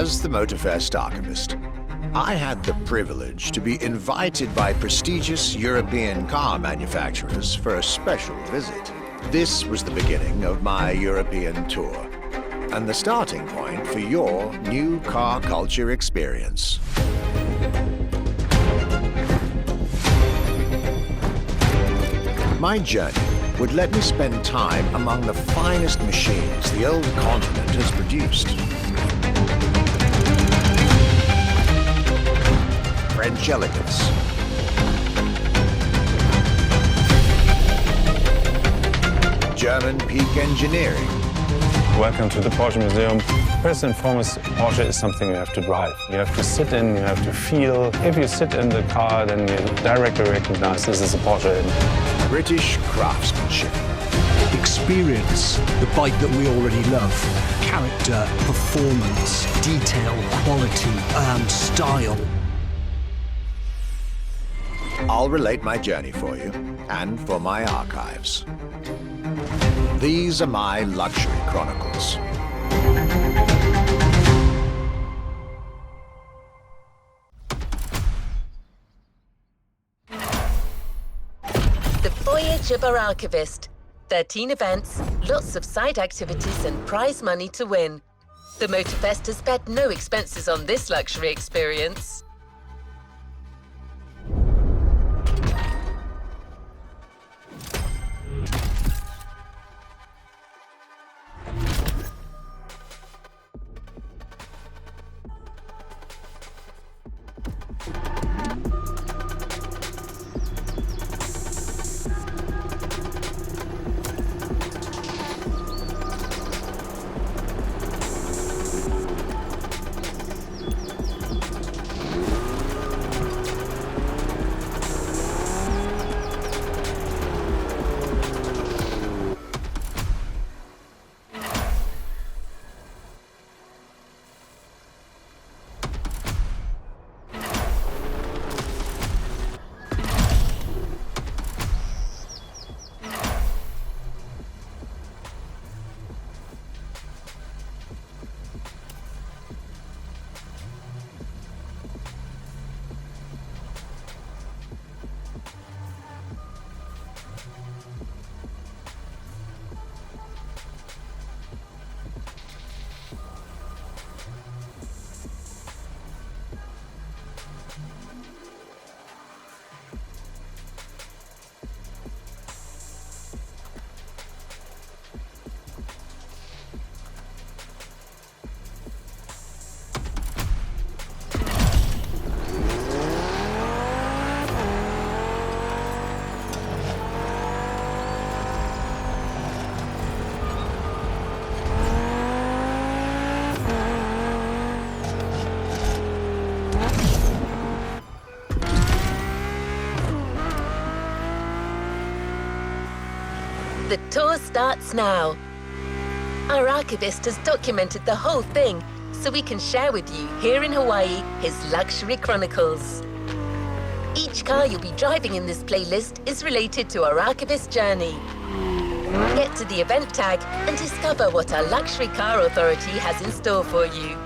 was the MOTORFEST archivist. I had the privilege to be invited by prestigious European car manufacturers for a special visit. This was the beginning of my European tour, and the starting point for your new car culture experience. My journey would let me spend time among the finest machines the old continent has produced. French elegance, German peak engineering. Welcome to the Porsche Museum. First and foremost, Porsche is something you have to drive. You have to sit in, you have to feel. If you sit in the car, then you directly recognize this is a Porsche. British craftsmanship. Experience the bike that we already love. Character, performance, detail, quality, style. I'll relate my journey for you and for my archives. These are my luxury chronicles. The Voyage of our Archivist. 13 events, lots of side activities and prize money to win. The MOTORFEST has spared no expenses on this luxury experience. The tour starts now. Our archivist has documented the whole thing, so we can share with you here in Hawaii his luxury chronicles. Each car you'll be driving in this playlist is related to our archivist journey. Get to the event tag and discover what our luxury car authority has in store for you.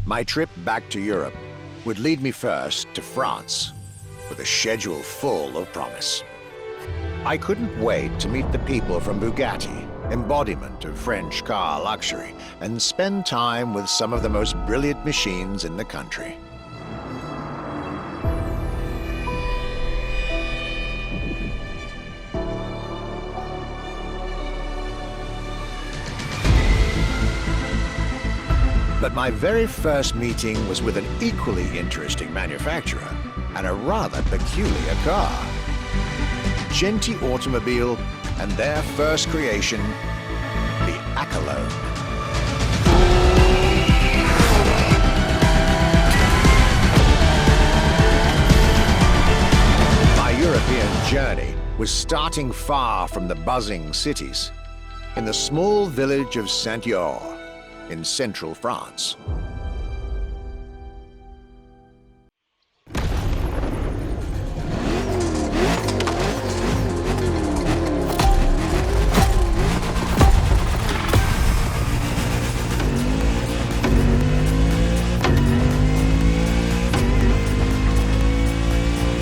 My trip back to Europe would lead me first to France, with a schedule full of promise. I couldn't wait to meet the people from Bugatti, embodiment of French car luxury, and spend time with some of the most brilliant machines in the country. But my very first meeting was with an equally interesting manufacturer and a rather peculiar car. Genti Automobile and their first creation, the Accolone. My European journey was starting far from the buzzing cities, in the small village of Saint-Yor, in central France.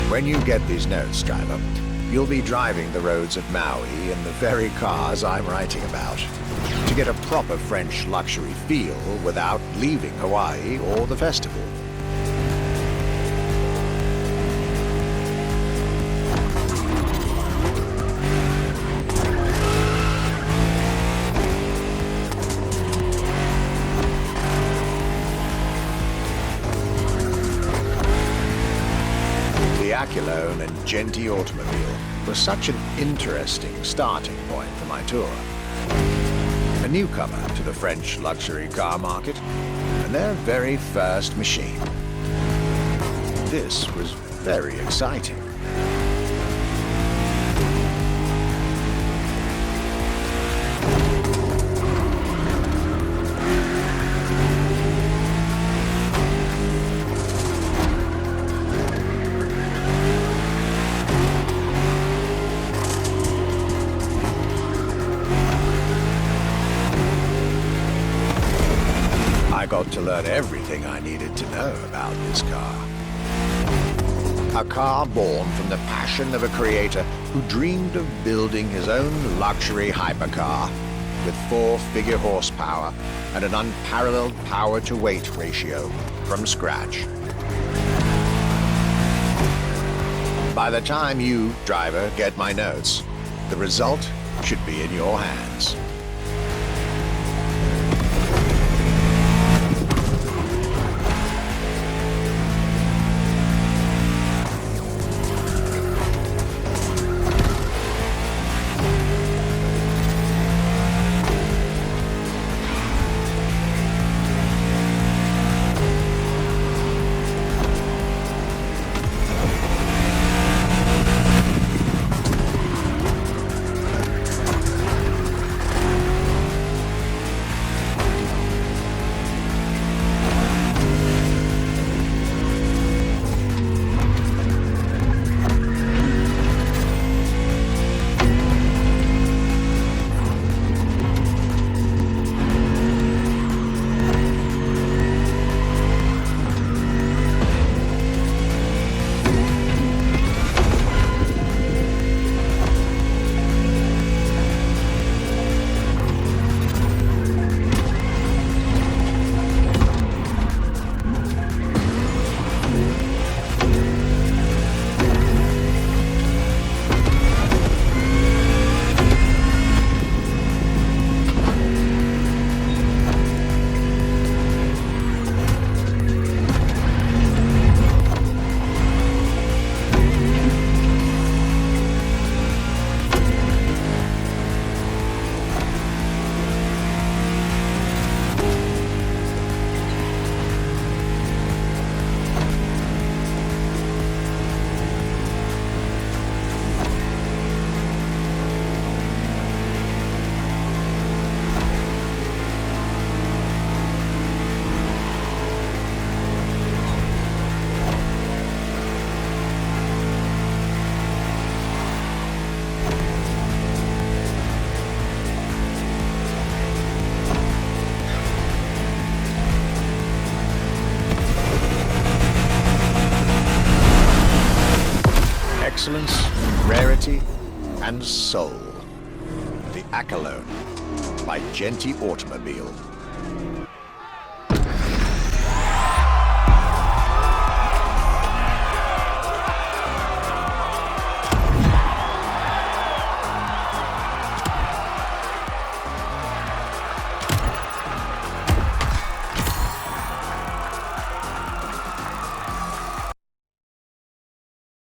When you get these notes, driver, you'll be driving the roads of Maui in the very cars I'm writing about, to get a proper French luxury feel without leaving Hawaii or the festival. The Accolone and Genti Automobile was such an interesting starting point for my tour. A newcomer to the French luxury car market, and their very first machine. This was very exciting. I got to learn everything I needed to know about this car. A car born from the passion of a creator who dreamed of building his own luxury hypercar with 4-figure horsepower and an unparalleled power-to-weight ratio from scratch. By the time you, driver, get my notes, the result should be in your hands. excellence, rarity, and soul. The Accolone by Genti Automobile.